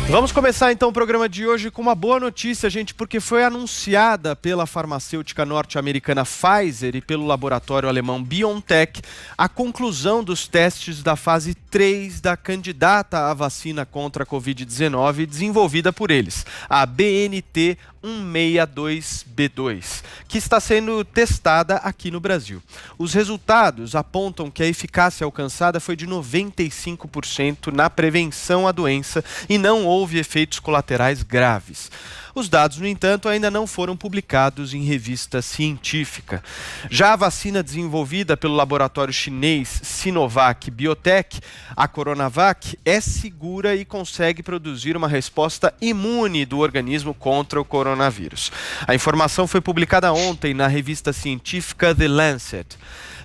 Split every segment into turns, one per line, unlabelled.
Vamos começar então o programa de hoje com uma boa notícia, gente, porque foi anunciada pela farmacêutica norte-americana Pfizer e pelo laboratório alemão BioNTech a conclusão dos testes da fase 3 da candidata à vacina contra a Covid-19 desenvolvida por eles, a BNT 162b2, que está sendo testada aqui no Brasil. Os resultados apontam que a eficácia alcançada foi de 95% na prevenção à doença e não houve efeitos colaterais graves. Os dados, no entanto, ainda não foram publicados em revista científica. Já a vacina desenvolvida pelo laboratório chinês Sinovac Biotech, a Coronavac, é segura e consegue produzir uma resposta imune do organismo contra o coronavírus. A informação foi publicada ontem na revista científica The Lancet.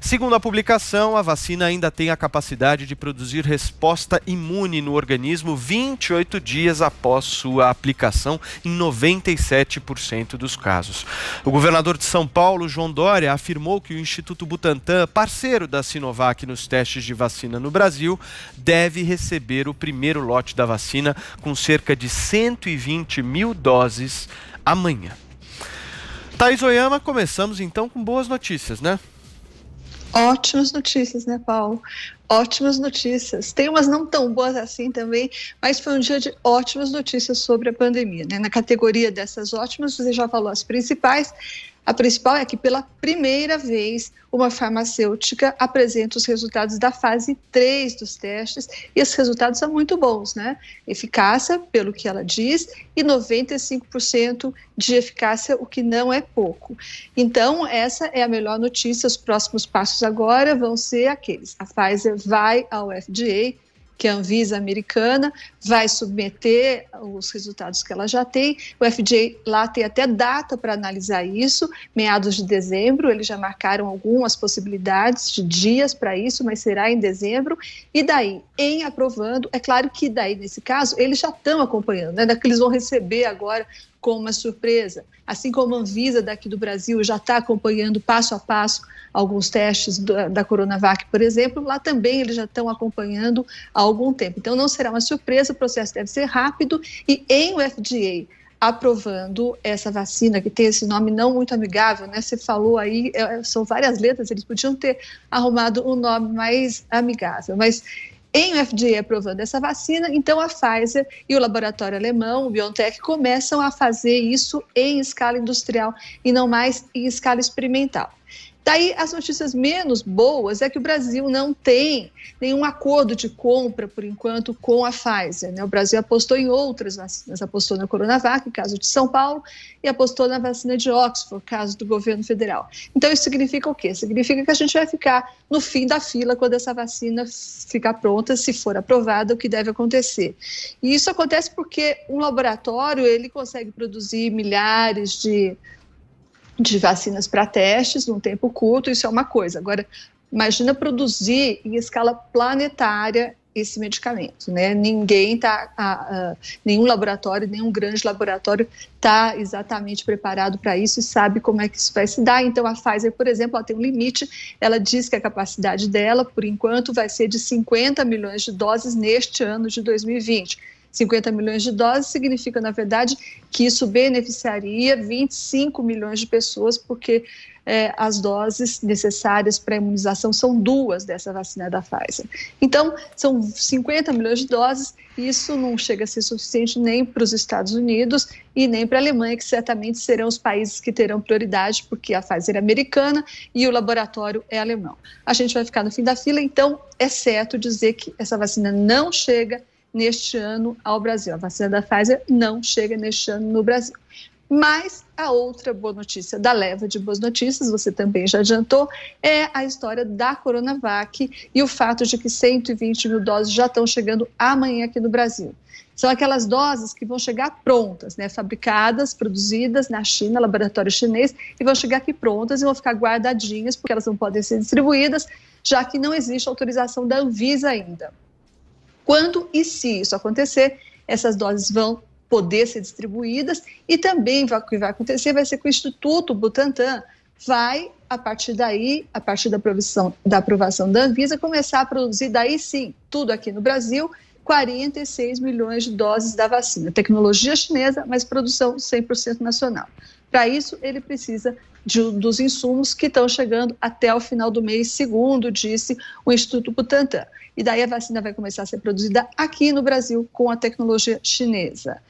Segundo a publicação, a vacina ainda tem a capacidade de produzir resposta imune no organismo 28 dias após sua aplicação, em 97% dos casos. O governador de São Paulo, João Dória, afirmou que o Instituto Butantan, parceiro da Sinovac nos testes de vacina no Brasil, deve receber o primeiro lote da vacina com cerca de 120 mil doses amanhã. Thaís Oyama, começamos então com boas notícias, né?
Ótimas notícias, né, Paulo? Ótimas notícias. Tem umas não tão boas assim também, mas foi um dia de ótimas notícias sobre a pandemia, né? Na categoria dessas ótimas, você já falou as principais. A principal é que, pela primeira vez, uma farmacêutica apresenta os resultados da fase 3 dos testes, e esses resultados são muito bons, né? Eficácia, pelo que ela diz, e 95% de eficácia, o que não é pouco. Então, essa é a melhor notícia. Os próximos passos agora vão ser aqueles. A Pfizer vai ao FDA, que a Anvisa americana, vai submeter os resultados que ela já tem. O FDA lá tem até data para analisar isso, meados de dezembro. Eles já marcaram algumas possibilidades de dias para isso, mas será em dezembro. E daí, em aprovando, é claro que daí, nesse caso, eles já estão acompanhando, né? Que eles vão receber agora como uma surpresa. Assim como a Anvisa daqui do Brasil já está acompanhando passo a passo alguns testes da Coronavac, por exemplo, lá também eles já estão acompanhando há algum tempo. Então não será uma surpresa, o processo deve ser rápido, e em o FDA aprovando essa vacina, que tem esse nome não muito amigável, né? Você falou aí, são várias letras, eles podiam ter arrumado um nome mais amigável, mas em o FDA aprovando essa vacina, então a Pfizer e o laboratório alemão, o BioNTech, começam a fazer isso em escala industrial e não mais em escala experimental. Daí, as notícias menos boas é que o Brasil não tem nenhum acordo de compra, por enquanto, com a Pfizer, né? O Brasil apostou em outras vacinas, apostou na Coronavac, caso de São Paulo, e apostou na vacina de Oxford, caso do governo federal. Então, isso significa o quê? Significa que a gente vai ficar no fim da fila quando essa vacina ficar pronta, se for aprovada, o que deve acontecer. E isso acontece porque um laboratório, ele consegue produzir milhares de vacinas para testes num tempo curto, isso é uma coisa. Agora, imagina produzir em escala planetária esse medicamento, né? Nenhum laboratório, nenhum grande laboratório está exatamente preparado para isso e sabe como é que isso vai se dar. Então, a Pfizer, por exemplo, ela tem um limite, ela diz que a capacidade dela, por enquanto, vai ser de 50 milhões de doses neste ano de 2020. 50 milhões de doses significa, na verdade, que isso beneficiaria 25 milhões de pessoas, porque as doses necessárias para a imunização são 2 dessa vacina da Pfizer. Então, são 50 milhões de doses, e isso não chega a ser suficiente nem para os Estados Unidos e nem para a Alemanha, que certamente serão os países que terão prioridade, porque a Pfizer é americana e o laboratório é alemão. A gente vai ficar no fim da fila, então é certo dizer que essa vacina não chega neste ano ao Brasil. A vacina da Pfizer não chega neste ano no Brasil. Mas a outra boa notícia da leva de boas notícias, você também já adiantou, é a história da Coronavac e o fato de que 120 mil doses já estão chegando amanhã aqui no Brasil. São aquelas doses que vão chegar prontas, né, fabricadas, produzidas na China, laboratório chinês, e vão chegar aqui prontas e vão ficar guardadinhas, porque elas não podem ser distribuídas, já que não existe autorização da Anvisa ainda. Quando e se isso acontecer, essas doses vão poder ser distribuídas, e também o que vai acontecer vai ser que o Instituto Butantan vai, a partir daí, a partir da aprovação da Anvisa, começar a produzir, daí sim, tudo aqui no Brasil, 46 milhões de doses da vacina. Tecnologia chinesa, mas produção 100% nacional. Para isso, ele precisa dos insumos que estão chegando até o final do mês, segundo disse o Instituto Butantan. E daí a vacina vai começar a ser produzida aqui no Brasil com a tecnologia chinesa.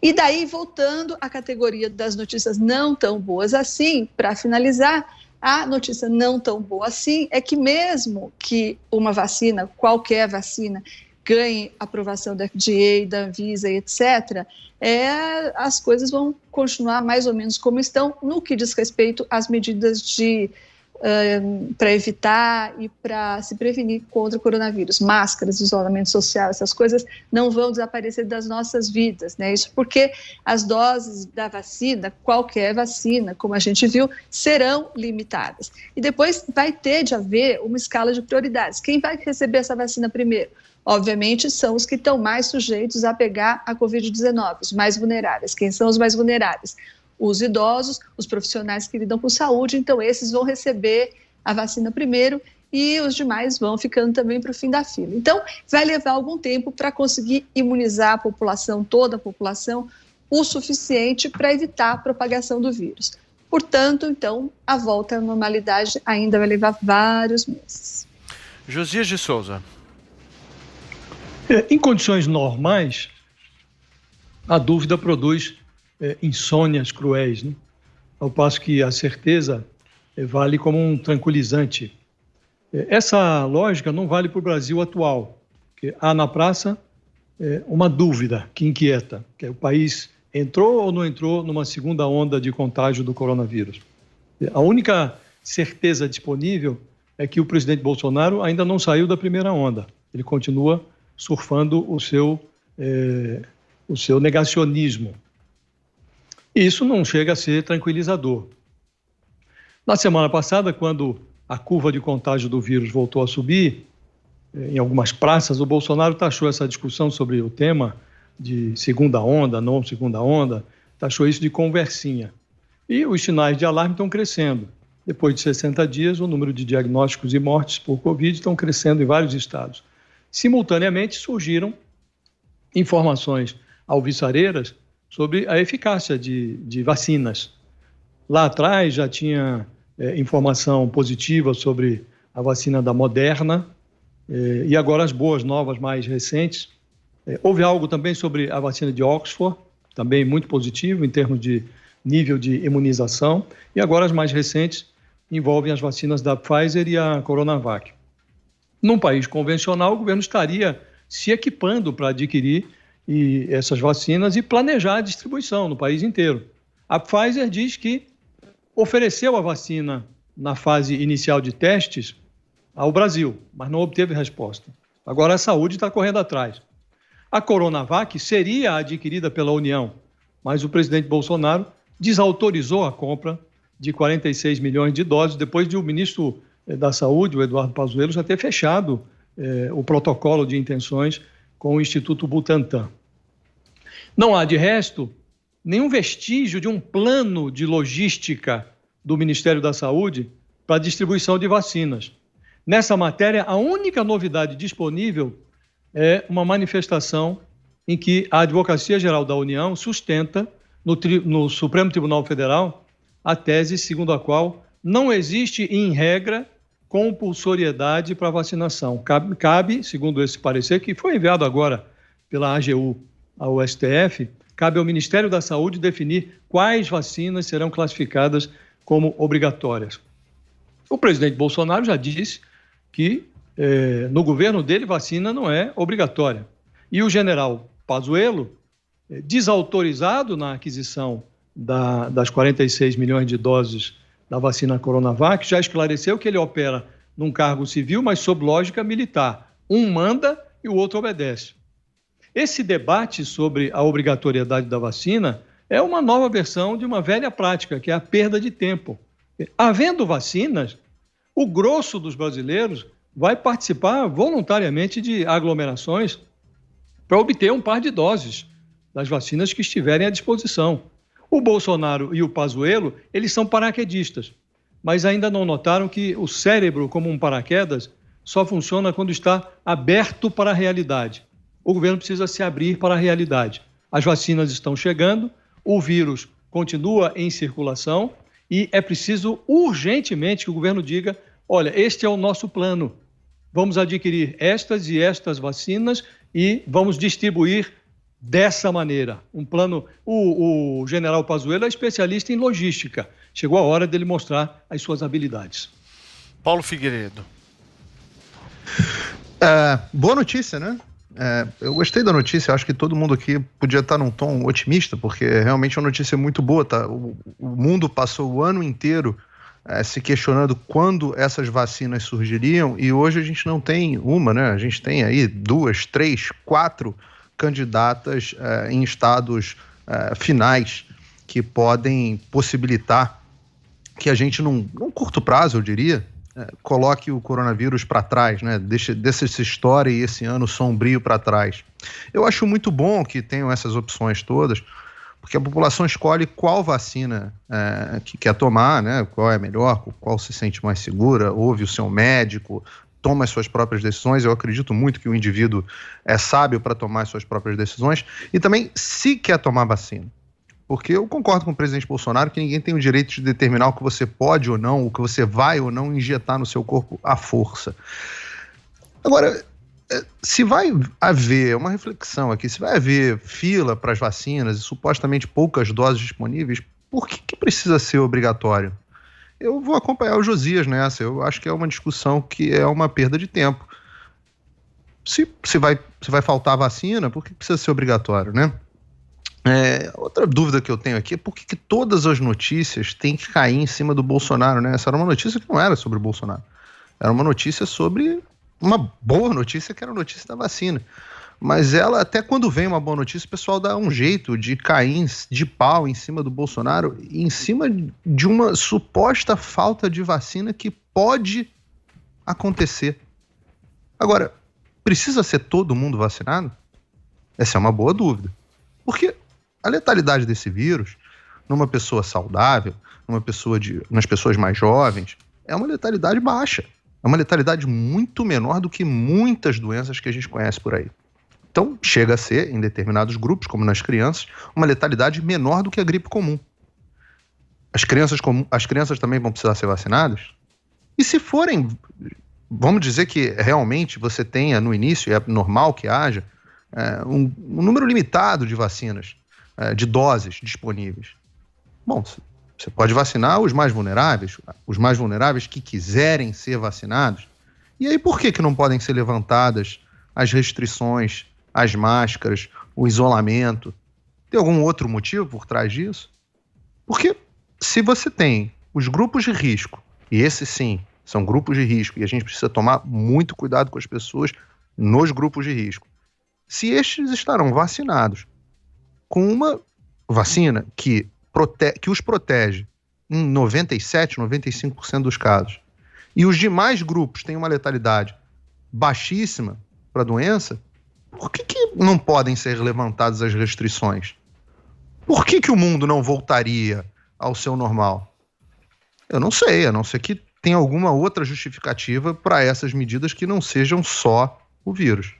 E daí, voltando à categoria das notícias não tão boas assim, para finalizar, a notícia não tão boa assim é que mesmo que uma vacina, qualquer vacina, ganhe aprovação da FDA, da Anvisa, etc., as coisas vão continuar mais ou menos como estão no que diz respeito às medidas para evitar e para se prevenir contra o coronavírus. Máscaras, isolamento social, essas coisas não vão desaparecer das nossas vidas, né? Isso porque as doses da vacina, qualquer vacina, como a gente viu, serão limitadas. E depois vai ter de haver uma escala de prioridades. Quem vai receber essa vacina primeiro? Obviamente, são os que estão mais sujeitos a pegar a Covid-19, os mais vulneráveis. Quem são os mais vulneráveis? Os idosos, os profissionais que lidam com saúde, então esses vão receber a vacina primeiro e os demais vão ficando também para o fim da fila. Então, vai levar algum tempo para conseguir imunizar a população, toda a população, o suficiente para evitar a propagação do vírus. Portanto, então, a volta à normalidade ainda vai levar vários meses.
Josias de Souza.
Em condições normais, a dúvida produz insônias cruéis, né? Ao passo que a certeza vale como um tranquilizante. Essa lógica não vale para o Brasil atual, porque há na praça uma dúvida que inquieta, que é o país entrou ou não entrou numa segunda onda de contágio do coronavírus. A única certeza disponível é que o presidente Bolsonaro ainda não saiu da primeira onda. Ele continua surfando o seu negacionismo. E isso não chega a ser tranquilizador. Na semana passada, quando a curva de contágio do vírus voltou a subir, em algumas praças, o Bolsonaro taxou essa discussão sobre o tema de segunda onda, não segunda onda, taxou isso de conversinha. E os sinais de alarme estão crescendo. Depois de 60 dias, o número de diagnósticos e mortes por Covid estão crescendo em vários estados. Simultaneamente, surgiram informações alvissareiras sobre a eficácia de vacinas. Lá atrás já tinha informação positiva sobre a vacina da Moderna e agora as boas novas mais recentes. Houve algo também sobre a vacina de Oxford, também muito positivo em termos de nível de imunização, e agora as mais recentes envolvem as vacinas da Pfizer e a Coronavac. Num país convencional, o governo estaria se equipando para adquirir essas vacinas e planejar a distribuição no país inteiro. A Pfizer diz que ofereceu a vacina na fase inicial de testes ao Brasil, mas não obteve resposta. Agora a saúde está correndo atrás. A Coronavac seria adquirida pela União, mas o presidente Bolsonaro desautorizou a compra de 46 milhões de doses, depois de o ministro da Saúde, o Eduardo Pazuello, já ter fechado o protocolo de intenções com o Instituto Butantan. Não há, de resto, nenhum vestígio de um plano de logística do Ministério da Saúde para a distribuição de vacinas. Nessa matéria, a única novidade disponível é uma manifestação em que a Advocacia Geral da União sustenta no Supremo Tribunal Federal a tese segundo a qual não existe, em regra, compulsoriedade para vacinação. Cabe, segundo esse parecer, que foi enviado agora pela AGU ao STF, cabe ao Ministério da Saúde definir quais vacinas serão classificadas como obrigatórias. O presidente Bolsonaro já disse que no governo dele vacina não é obrigatória. E o general Pazuello, desautorizado na aquisição das 46 milhões de doses da vacina Coronavac, já esclareceu que ele opera num cargo civil, mas sob lógica militar. Um manda e o outro obedece. Esse debate sobre a obrigatoriedade da vacina é uma nova versão de uma velha prática, que é a perda de tempo. Havendo vacinas, o grosso dos brasileiros vai participar voluntariamente de aglomerações para obter um par de doses das vacinas que estiverem à disposição. O Bolsonaro e o Pazuello, eles são paraquedistas, mas ainda não notaram que o cérebro, como um paraquedas, só funciona quando está aberto para a realidade. o governo precisa se abrir para a realidade. As vacinas estão chegando, o vírus continua em circulação e é preciso urgentemente que o governo diga: olha, este é o nosso plano, vamos adquirir estas e estas vacinas e vamos distribuir dessa maneira. Um plano. O general Pazuello é especialista em logística. Chegou a hora dele mostrar as suas habilidades.
Paulo Figueiredo.
Boa notícia, né? Eu gostei da notícia, acho que todo mundo aqui podia estar num tom otimista, porque realmente é uma notícia muito boa, tá? O mundo passou o ano inteiro se questionando quando essas vacinas surgiriam, e hoje a gente não tem uma, né? A gente tem aí 2, 3, 4 candidatas em estados finais que podem possibilitar que a gente, num curto prazo, eu diria, coloque o coronavírus para trás, né? Deixe essa história e esse ano sombrio para trás. Eu acho muito bom que tenham essas opções todas, porque a população escolhe qual vacina que quer tomar, né? Qual é melhor, qual se sente mais segura, ouve o seu médico, toma as suas próprias decisões. Eu acredito muito que o indivíduo é sábio para tomar as suas próprias decisões e também se quer tomar vacina. Porque eu concordo com o presidente Bolsonaro que ninguém tem o direito de determinar o que você pode ou não, o que você vai ou não injetar no seu corpo à força. Agora, se vai haver uma reflexão aqui, se vai haver fila para as vacinas e supostamente poucas doses disponíveis, por que precisa ser obrigatório? Eu vou acompanhar o Josias nessa. Eu acho que é uma discussão que é uma perda de tempo. Se vai faltar vacina, por que precisa ser obrigatório, né? Outra dúvida que eu tenho aqui é por que todas as notícias têm que cair em cima do Bolsonaro, né? Essa era uma notícia que não era sobre o Bolsonaro. Era uma notícia sobre uma boa notícia, que era a notícia da vacina. Mas ela, até quando vem uma boa notícia, o pessoal dá um jeito de cair de pau em cima do Bolsonaro, em cima de uma suposta falta de vacina que pode acontecer. Agora, precisa ser todo mundo vacinado? Essa é uma boa dúvida. Porque a letalidade desse vírus, numa pessoa saudável, nas pessoas mais jovens, é uma letalidade baixa. É uma letalidade muito menor do que muitas doenças que a gente conhece por aí. Então, chega a ser, em determinados grupos, como nas crianças, uma letalidade menor do que a gripe comum. As crianças também vão precisar ser vacinadas? E se forem, vamos dizer que realmente você tenha no início, é normal que haja, um número limitado de vacinas, de doses disponíveis. Bom, você pode vacinar os mais vulneráveis que quiserem ser vacinados. E aí por que não podem ser levantadas as restrições, as máscaras, o isolamento? Tem algum outro motivo por trás disso? Porque se você tem os grupos de risco, e esses sim são grupos de risco, e a gente precisa tomar muito cuidado com as pessoas nos grupos de risco, se estes estarão vacinados com uma vacina que os protege em 97%, 95% dos casos, e os demais grupos têm uma letalidade baixíssima para a doença, por que não podem ser levantadas as restrições? Por que o mundo não voltaria ao seu normal? Eu não sei, a não ser que tenha alguma outra justificativa para essas medidas que não sejam só o vírus.